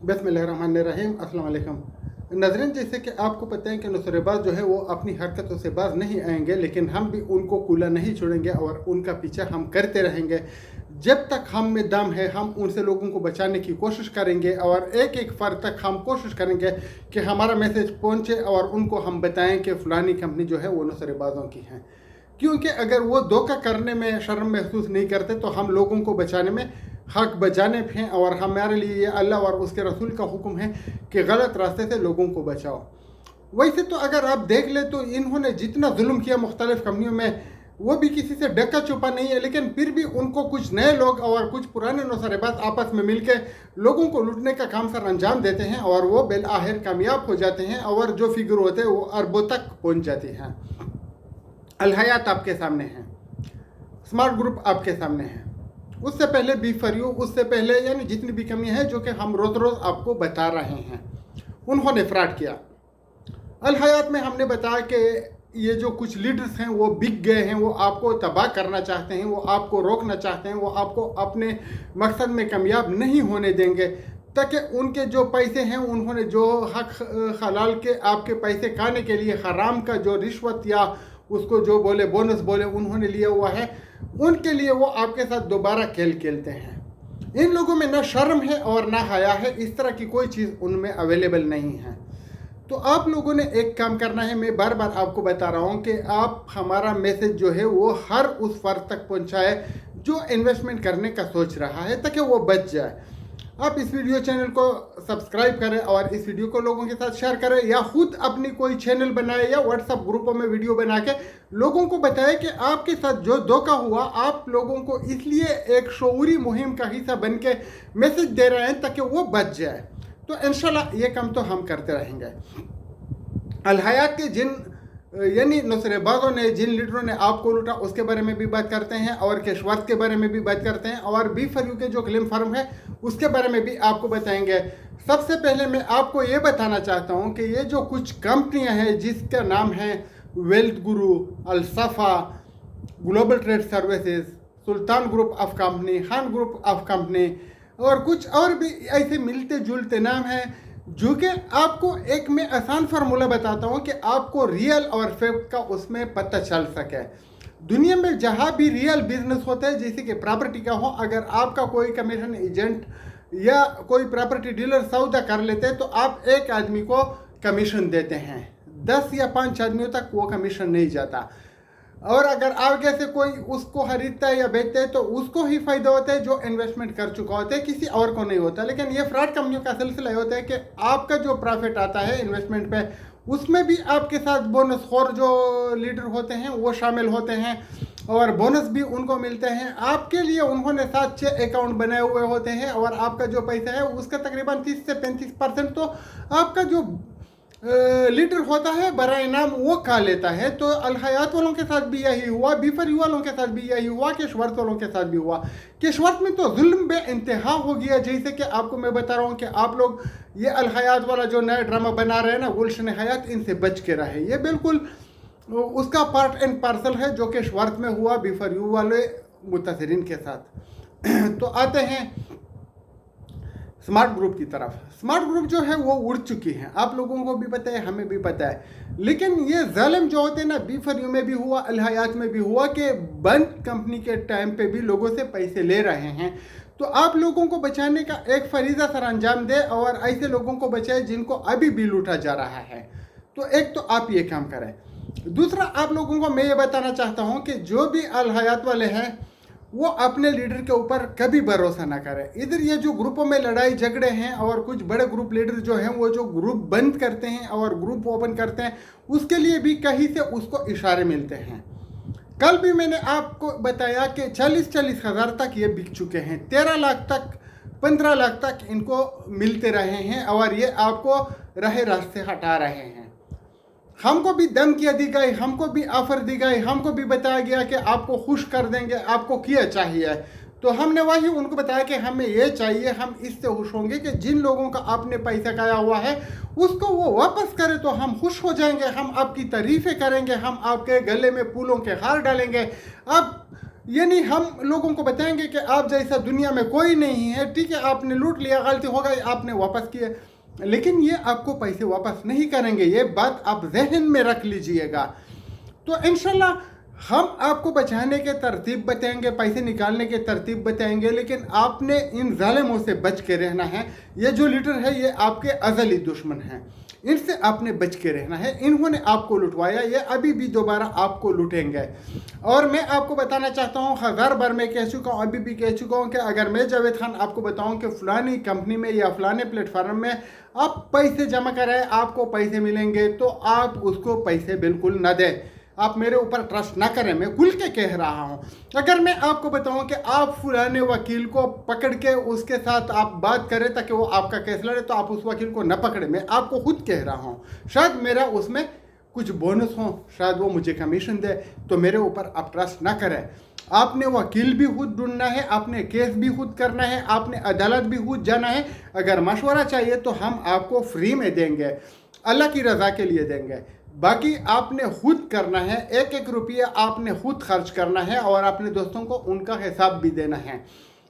बिस्मिल्लाहिर्रहमानिर्रहीम। अस्सलाम वालेकुम नाज़रीन, जैसे कि आपको पता है कि नुसरतबाज जो है वो अपनी हरकतों से बाज नहीं आएंगे, लेकिन हम भी उनको कूला नहीं छोड़ेंगे और उनका पीछा हम करते रहेंगे। जब तक हम में दम है हम उनसे लोगों को बचाने की कोशिश करेंगे और एक एक फ़र्द तक हम कोशिश करेंगे कि हमारा मैसेज पहुँचे और उनको हम बताएं कि फ़लानी कंपनी जो है वो नुसरतबाजों की है। क्योंकि अगर वो धोखा करने में शर्म महसूस नहीं करते तो हम लोगों को बचाने में हक बचाने हैं, और हमारे लिए ये अल्लाह और उसके रसूल का हुक्म है कि गलत रास्ते से लोगों को बचाओ। वैसे तो अगर आप देख ले तो इन्होंने जितना जुल्म किया मुख्तलिफ कंपनियों में, वो भी किसी से डका छुपा नहीं है, लेकिन फिर भी उनको कुछ नए लोग और कुछ पुराने नौसरेबाज आपस में मिलकर लोगों को लूटने का काम सर अंजाम देते हैं और वो बिल आखिर कामयाब हो जाते हैं और जो फिगर होते हैं वो अरबों तक पहुँच जाती हैं। अल हयात आपके सामने है, स्मार्ट ग्रुप आपके सामने है, उससे पहले बी फॉर यू, उससे पहले यानी जितनी भी कमियां हैं जो कि हम रोज़ रोज़ आपको बता रहे हैं, उन्होंने फ्रॉड किया। अल हयात में हमने बताया कि ये जो कुछ लीडर्स हैं वो बिक गए हैं, वो आपको तबाह करना चाहते हैं, वो आपको रोकना चाहते हैं, वो आपको अपने मकसद में कामयाब नहीं होने देंगे, ताकि उनके जो पैसे हैं उन्होंने जो हक हलाल के आपके पैसे खाने के लिए हराम का जो रिश्वत या उसको जो बोले बोनस बोले उन्होंने लिया हुआ है, उनके लिए वो आपके साथ दोबारा खेल खेलते हैं। इन लोगों में ना शर्म है और ना हया है, इस तरह की कोई चीज़ उनमें अवेलेबल नहीं है। तो आप लोगों ने एक काम करना है, मैं बार बार आपको बता रहा हूँ कि आप हमारा मैसेज जो है वो हर उस फर्द तक पहुँचाए जो इन्वेस्टमेंट करने का सोच रहा है, ताकि वो बच जाए। आप इस वीडियो चैनल को सब्सक्राइब करें और इस वीडियो को लोगों के साथ शेयर करें, या खुद अपनी कोई चैनल बनाए या व्हाट्सएप ग्रुपों में वीडियो बना के लोगों को बताएं कि आपके साथ जो धोखा हुआ, आप लोगों को इसलिए एक शऊरी मुहिम का हिस्सा बन के मैसेज दे रहे हैं ताकि वो बच जाए। तो इंशाल्लाह ये काम तो हम करते रहेंगे। अल हयात के जिन यानी नुसरतबाजों ने, जिन लीडरों ने आपको लूटा, उसके बारे में भी बात करते हैं और कैशवर्थ के बारे में भी बात करते हैं, और बी फॉर यू के जो क्लेम फर्म है उसके बारे में भी आपको बताएंगे। सबसे पहले मैं आपको ये बताना चाहता हूँ कि ये जो कुछ कंपनियाँ हैं जिसका नाम है Wealth Guru, Al Safa, Global Trade Services, Sultan Group of Company, Khan Group of Company और कुछ और भी ऐसे मिलते जुलते नाम हैं, जो कि आपको एक मैं आसान फार्मूला बताता हूँ कि आपको रियल और फेक का उसमें पता चल सके। दुनिया में जहाँ भी रियल बिजनेस होता है, जैसे कि प्रॉपर्टी का हो, अगर आपका कोई कमीशन एजेंट या कोई प्रॉपर्टी डीलर सौदा कर लेते हैं तो आप एक आदमी को कमीशन देते हैं, 10 या 5 आदमियों तक वो कमीशन नहीं जाता। और अगर आगे से कोई उसको खरीदता है या बेचता है तो उसको ही फायदा होता है जो इन्वेस्टमेंट कर चुका होता है, किसी और को नहीं होता। लेकिन ये फ्रॉड कंपनियों का सिलसिला होता है कि आपका जो प्रॉफिट आता है इन्वेस्टमेंट पे, उसमें भी आपके साथ बोनस खोर जो लीडर होते हैं वो शामिल होते हैं और बोनस भी उनको मिलते हैं। आपके लिए उन्होंने 7-6 अकाउंट बनाए हुए होते हैं और आपका जो पैसा है उसका तकरीबन 30 से 35% तो आपका जो लीडर होता है बराए नाम वो खा लेता है। तो अल हयात वालों के साथ भी यही हुआ, बी फॉर यू वालों के साथ भी यही हुआ, कैशवर्थ वालों के साथ भी हुआ। कैशवर्थ में तो जुल्म बे इंतहा हो गया। जैसे कि आपको मैं बता रहा हूँ कि आप लोग ये अल हयात वाला जो नया ड्रामा बना रहे हैं ना, गुलशन हयात, इनसे बच के रहे। ये बिल्कुल उसका पार्ट एंड पार्सल है जो कैशवर्थ में हुआ बी फॉर यू वाले मुतासरीन के साथ। तो आते हैं स्मार्ट ग्रुप की तरफ। स्मार्ट ग्रुप जो है वो उड़ चुकी है, आप लोगों को भी पता है, हमें भी पता है। लेकिन ये जालिम जो होते हैं ना, बी फॉर यू में भी हुआ, अल हयात में भी हुआ कि बंद कंपनी के टाइम पे भी लोगों से पैसे ले रहे हैं। तो आप लोगों को बचाने का एक फरीज़ा सर अंजाम दे और ऐसे लोगों को बचाए जिनको अभी भी लूटा जा रहा है। तो एक तो आप ये काम करें। दूसरा, आप लोगों को मैं ये बताना चाहता हूँ कि जो भी अल हयात वाले हैं वो अपने लीडर के ऊपर कभी भरोसा ना करें। इधर ये जो ग्रुपों में लड़ाई झगड़े हैं और कुछ बड़े ग्रुप लीडर जो हैं वो जो ग्रुप बंद करते हैं और ग्रुप ओपन करते हैं, उसके लिए भी कहीं से उसको इशारे मिलते हैं। कल भी मैंने आपको बताया कि 40-40 हज़ार तक ये बिक चुके हैं, 13 लाख तक, 15 लाख तक इनको मिलते रहे हैं और ये आपको राह रास्ते हटा रहे हैं। हमको भी धमकियाँ दी गई, हमको भी ऑफर दी गई, हमको भी बताया गया कि आपको खुश कर देंगे, आपको क्या चाहिए। तो हमने वही उनको बताया कि हमें ये चाहिए, हम इससे खुश होंगे कि जिन लोगों का आपने पैसा खाया हुआ है उसको वो वापस करें तो हम खुश हो जाएंगे, हम आपकी तारीफ़ें करेंगे, हम आपके गले में फूलों के हार डालेंगे। अब यानी हम लोगों को बताएंगे कि आप जैसा दुनिया में कोई नहीं है, ठीक है आपने लूट लिया, गलती हो गई, आपने वापस किए, लेकिन ये आपको पैसे वापस नहीं करेंगे। ये बात आप जहन में रख लीजिएगा। तो इंशाल्लाह हम आपको बचाने के तरतीब बताएंगे, पैसे निकालने के तरतीब बताएंगे, लेकिन आपने इन जालिमों से बच के रहना है। ये जो लीडर है ये आपके अज़ली दुश्मन हैं, इनसे आपने बच के रहना है। इन्होंने आपको लुटवाया, ये अभी भी दोबारा आपको लुटेंगे। और मैं आपको बताना चाहता हूँ, 1000 बार मैं कह चुका हूँ, अभी भी कह चुका हूँ कि अगर मैं जावेद खान आपको बताऊँ कि फलानी कंपनी में या फलाने प्लेटफार्म में आप पैसे जमा कराए, आपको पैसे मिलेंगे, तो आप उसको पैसे बिल्कुल न दें। आप मेरे ऊपर ट्रस्ट ना करें, मैं खुल के कह रहा हूँ। अगर मैं आपको बताऊँ कि आप फलाने वकील को पकड़ के उसके साथ आप बात करें ताकि वो आपका केस लड़े, तो आप उस वकील को न पकड़े। मैं आपको खुद कह रहा हूँ, शायद मेरा उसमें कुछ बोनस हो, शायद वो मुझे कमीशन दे, तो मेरे ऊपर आप ट्रस्ट ना करें। आपने वकील भी खुद ढूंढना है, आपने केस भी खुद करना है, आपने अदालत भी खुद जाना है। अगर मशवरा चाहिए तो हम आपको फ्री में देंगे, अल्लाह की रज़ा के लिए देंगे। बाकी आपने खुद करना है, एक एक रुपया आपने खुद खर्च करना है और अपने दोस्तों को उनका हिसाब भी देना है।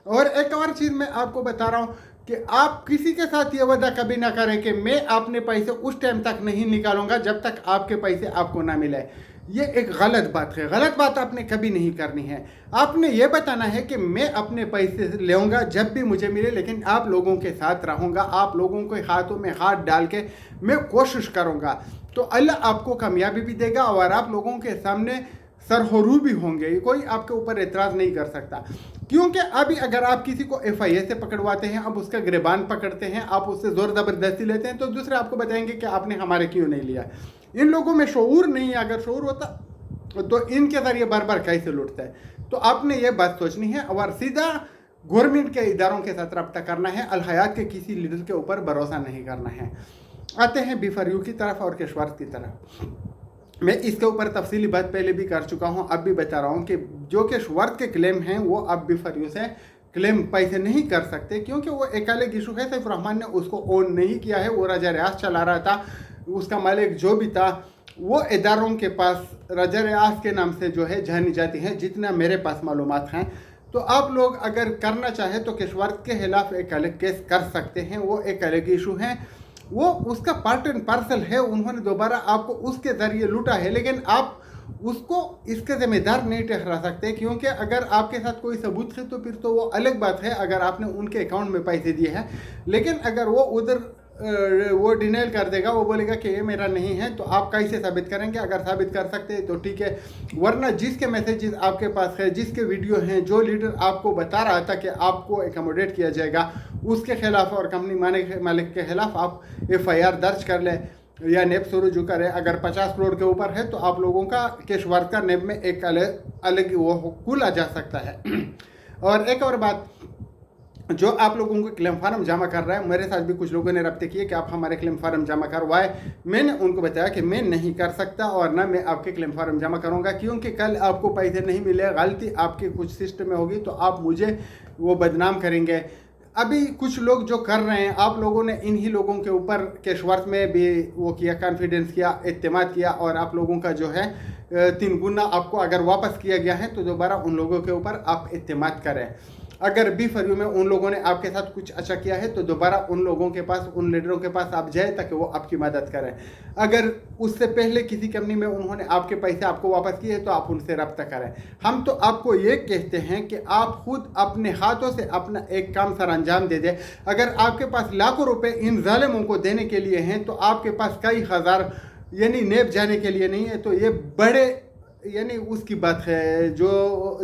और एक और चीज़ मैं आपको बता रहा हूँ कि आप किसी के साथ ये वादा कभी ना करें कि मैं अपने पैसे उस टाइम तक नहीं निकालूंगा जब तक आपके पैसे आपको ना मिले। ये एक गलत बात है, गलत बात आपने कभी नहीं करनी है। आपने ये बताना है कि मैं अपने पैसे लेऊंगा जब भी मुझे मिले, लेकिन आप लोगों के साथ रहूंगा, आप लोगों के हाथों में हाथ डाल के मैं कोशिश करूंगा, तो अल्लाह आपको कामयाबी भी देगा और आप लोगों के सामने सरहरू भी होंगे। कोई आपके ऊपर एतराज़ नहीं कर सकता, क्योंकि अभी अगर आप किसी को FIA से पकड़वाते हैं, अब उसका गिरबान पकड़ते हैं, आप उससे ज़ोर ज़बरदस्ती लेते हैं, तो दूसरे आपको बताएंगे कि आपने हमारे क्यों नहीं लिया। इन लोगों में शऊर नहीं है, अगर शऊर होता तो इनके ज़रिए बार बार कैसे लुटता है। तो आपने ये बात सोचनी है और सीधा गवर्नमेंट के इदारों के साथ रब्ता करना है, अलहयात के किसी लीडर के ऊपर भरोसा नहीं करना है। आते हैं B4U की तरफ और केशवर्थ की तरफ। मैं इसके ऊपर तफसीली बात पहले भी कर चुका हूं, अब भी बता रहा हूं कि जो केशवर्थ के क्लेम हैं वो अब B4U से क्लेम पैसे नहीं कर सकते, क्योंकि वो एक अलग इशू है। सैफ रहमान ने उसको ओन नहीं किया है, वो राजा रियाज चला रहा था, उसका मालिक जो भी था वो इदारों के पास राजा रियाज के नाम से जो है जानी जाती हैं, जितना मेरे पास मालूमात हैं। तो आप लोग अगर करना चाहें तो केशवर्थ के खिलाफ एक अलग केस कर सकते हैं, वो एक अलग इशू है, वो उसका पार्ट एंड पार्सल है। उन्होंने दोबारा आपको उसके ज़रिए लूटा है, लेकिन आप उसको इसके ज़िम्मेदार नहीं ठहरा सकते, क्योंकि अगर आपके साथ कोई सबूत है तो फिर तो वो अलग बात है, अगर आपने उनके अकाउंट में पैसे दिए हैं। लेकिन अगर वो उधर वो डिनाइल कर देगा, वो बोलेगा कि ये मेरा नहीं है, तो आप कैसे साबित करेंगे? अगर साबित कर सकते हैं तो ठीक है, वरना जिसके मैसेजेस आपके पास है, जिसके वीडियो हैं, जो लीडर आपको बता रहा था कि आपको एकोमोडेट किया जाएगा, उसके खिलाफ और कंपनी मालिक के खिलाफ आप FIR दर्ज कर लें या नेब शुरू करें। अगर 50 करोड़ के ऊपर है तो आप लोगों का केशवर्थ का नेब में एक अलग वो खुला जा सकता है। और एक और बात, जो आप लोगों को क्लेम फार्म जमा कर रहा है, मेरे साथ भी कुछ लोगों ने रब्ते किए कि आप हमारे क्लेम फार्म जमा करवाए। मैंने उनको बताया कि मैं नहीं कर सकता और ना मैं आपके क्लेम फार्म जमा करूंगा, क्योंकि कल आपको पैसे नहीं मिले, गलती आपके कुछ सिस्टम में होगी तो आप मुझे वो बदनाम करेंगे। अभी कुछ लोग जो कर रहे हैं, आप लोगों ने इन्हीं लोगों के ऊपर केशवर्थ में भी वो किया, कॉन्फिडेंस किया, एतमाद किया, और आप लोगों का जो है 3 गुना आपको अगर वापस किया गया है तो दोबारा उन लोगों के ऊपर आप एतमाद करें। अगर B4U में उन लोगों ने आपके साथ कुछ अच्छा किया है तो दोबारा उन लोगों के पास, उन लीडरों के पास आप जाए ताकि वो आपकी मदद करें। अगर उससे पहले किसी कंपनी में उन्होंने आपके पैसे आपको वापस किए तो आप उनसे रब्ता करें। हम तो आपको ये कहते हैं कि आप खुद अपने हाथों से अपना एक काम सर अंजाम दे दें। अगर आपके पास लाखों रुपए इन जालिमों को देने के लिए हैं तो आपके पास कई हज़ार यानी नेब जाने के लिए नहीं है, तो ये बड़े यानी उसकी बात है जो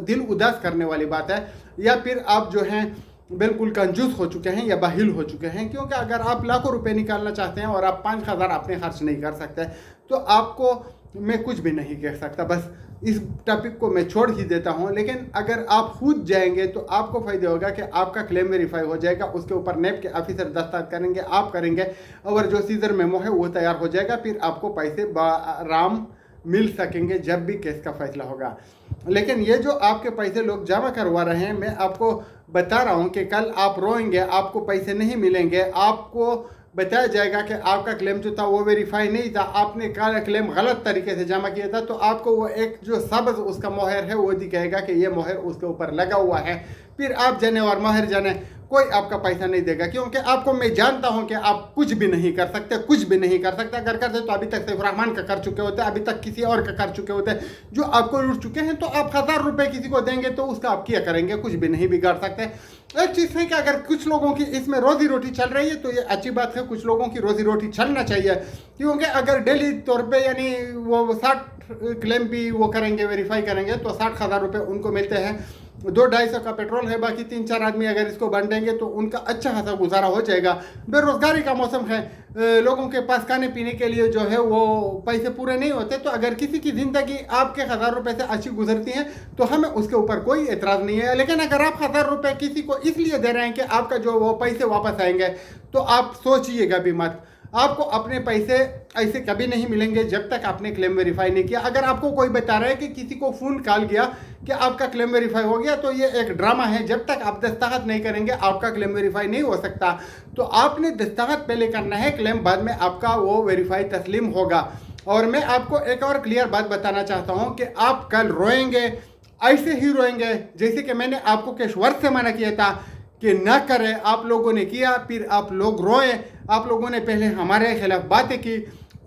दिल उदास करने वाली बात है। या फिर आप जो हैं बिल्कुल कंजूस हो चुके हैं या बाहिल हो चुके हैं, क्योंकि अगर आप लाखों रुपए निकालना चाहते हैं और आप 5,000 अपने खर्च नहीं कर सकते तो आपको मैं कुछ भी नहीं कह सकता। बस इस टॉपिक को मैं छोड़ ही देता हूं। लेकिन अगर आप खुद जाएंगे तो आपको फ़ायदा होगा कि आपका क्लेम वेरीफाई हो जाएगा, उसके ऊपर नेब के ऑफिसर दस्तखत करेंगे, आप करेंगे, और जो सीजर मेमो है वो तैयार हो जाएगा। फिर आपको पैसे आराम मिल सकेंगे जब भी केस का फैसला होगा। लेकिन ये जो आपके पैसे लोग जमा करवा रहे हैं, मैं आपको बता रहा हूँ कि कल आप रोएंगे, आपको पैसे नहीं मिलेंगे, आपको बताया जाएगा कि आपका क्लेम जो था वो वेरीफाई नहीं था, आपने क्लेम गलत तरीके से जमा किया था, तो आपको वो एक जो सब्ज उसका मोहर है वो दिखाएगा कि ये मोहर उसके ऊपर लगा हुआ है। फिर आप जाने और मोहर जाने, कोई आपका पैसा नहीं देगा, क्योंकि आपको मैं जानता हूं कि आप कुछ भी नहीं कर सकते, कुछ भी नहीं कर सकते। अगर करते तो अभी तक सैफ रहमान का कर चुके होते, अभी तक किसी और का कर चुके होते जो आपको लूट चुके हैं। तो आप 1000 रुपए किसी को देंगे तो उसका आप क्या करेंगे, कुछ भी नहीं बिगाड़ सकते। एक चीज़ है कि अगर कुछ लोगों की इसमें रोजी रोटी चल रही है तो ये अच्छी बात है, कुछ लोगों की रोजी रोटी चलना चाहिए, क्योंकि अगर डेली तौर पे यानी वो 60 क्लेम भी वो करेंगे, वेरीफाई करेंगे, तो 60,000 रुपये उनको मिलते हैं। 200-250 का पेट्रोल है, बाकी 3-4 आदमी अगर इसको बांटेंगे तो उनका अच्छा खासा गुजारा हो जाएगा। बेरोजगारी का मौसम है, लोगों के पास खाने पीने के लिए जो है वो पैसे पूरे नहीं होते। तो अगर किसी की ज़िंदगी आपके 1000 रुपये से अच्छी गुजरती है तो हमें उसके ऊपर कोई एतराज़ नहीं है। लेकिन अगर आप 1000 रुपये किसी को इसलिए दे रहे हैं कि आपका जो वो पैसे वापस आएंगे, तो आप सोचिएगा भी मत। आपको अपने पैसे ऐसे कभी नहीं मिलेंगे जब तक आपने क्लेम वेरीफाई नहीं किया। अगर आपको कोई बता रहा है कि किसी को फ़ोन कॉल किया कि आपका क्लेम वेरीफाई हो गया, तो ये एक ड्रामा है। जब तक आप दस्तखत नहीं करेंगे आपका क्लेम वेरीफाई नहीं हो सकता। तो आपने दस्तखत पहले करना है, क्लेम बाद में आपका वो वेरीफाई तस्लीम होगा। और मैं आपको एक और क्लियर बात बताना चाहता हूँ कि आप कल रोएंगे, ऐसे ही रोएंगे जैसे कि मैंने आपको कैशवर्थ से मना किया था कि ना करें, आप लोगों ने किया, फिर आप लोग रोए। आप लोगों ने पहले हमारे खिलाफ बातें की,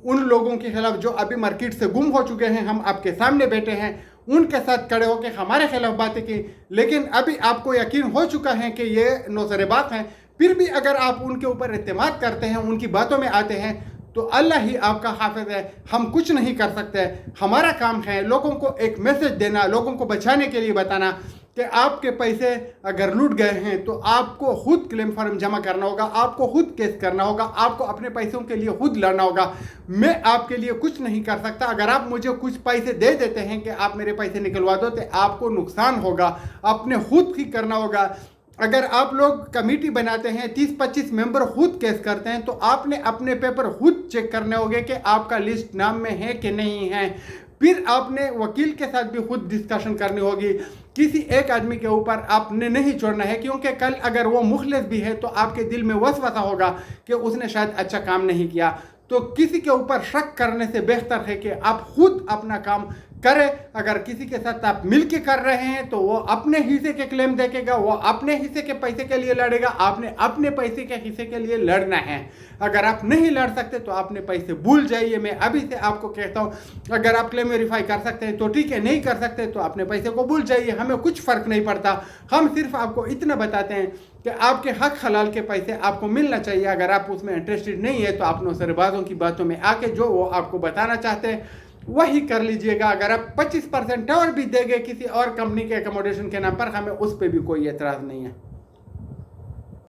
उन लोगों के खिलाफ जो अभी मार्केट से गुम हो चुके हैं, हम आपके सामने बैठे हैं, उनके साथ खड़े होकर हमारे खिलाफ बातें की। लेकिन अभी आपको यकीन हो चुका है कि ये नौसरेबाज हैं, फिर भी अगर आप उनके ऊपर इत्तेमाद करते हैं, उनकी बातों में आते हैं, तो अल्लाह ही आपका हाफिज है। हम कुछ नहीं कर सकते। हमारा काम है लोगों को एक मैसेज देना, लोगों को बचाने के लिए बताना कि आपके पैसे अगर लूट गए हैं तो आपको खुद क्लेम फॉर्म जमा करना होगा, आपको खुद केस करना होगा, आपको अपने पैसों के लिए खुद लड़ना होगा। मैं आपके लिए कुछ नहीं कर सकता। अगर आप मुझे कुछ पैसे दे देते हैं कि आप मेरे पैसे निकलवा दो, तो आपको नुकसान होगा, आपने खुद ही करना होगा। अगर आप लोग कमेटी बनाते हैं, 30-25 मेंबर खुद केस करते हैं, तो आपने अपने पेपर खुद चेक करने होंगे कि आपका लिस्ट नाम में है कि नहीं है। फिर आपने वकील के साथ भी खुद डिस्कशन करनी होगी। किसी एक आदमी के ऊपर आपने नहीं छोड़ना है, क्योंकि कल अगर वो मुखलिस भी है तो आपके दिल में वसवसा होगा कि उसने शायद अच्छा काम नहीं किया। तो किसी के ऊपर शक करने से बेहतर है कि आप खुद अपना काम करें। अगर किसी के साथ आप मिलके कर रहे हैं तो वो अपने हिस्से के क्लेम देखेगा, वो अपने हिस्से के पैसे के लिए लड़ेगा। आपने अपने पैसे के हिस्से के लिए लड़ना है। अगर आप नहीं लड़ सकते तो अपने पैसे भूल जाइए। मैं अभी से आपको कहता हूँ, अगर आप क्लेम वेरीफाई कर सकते हैं तो ठीक है, नहीं कर सकते तो अपने पैसे को भूल जाइए। हमें कुछ फ़र्क नहीं पड़ता। हम सिर्फ आपको इतना बताते हैं कि आपके हक हलाल के पैसे आपको मिलना चाहिए। अगर आप उसमें इंटरेस्टेड नहीं है तो आप नौसरेबाजों की बातों में आके जो वो आपको बताना चाहते हैं वही कर लीजिएगा। अगर आप 25% और भी देंगे किसी और कंपनी के एकोमोडेशन के नाम पर, हमें उस पर भी कोई एतराज़ नहीं है।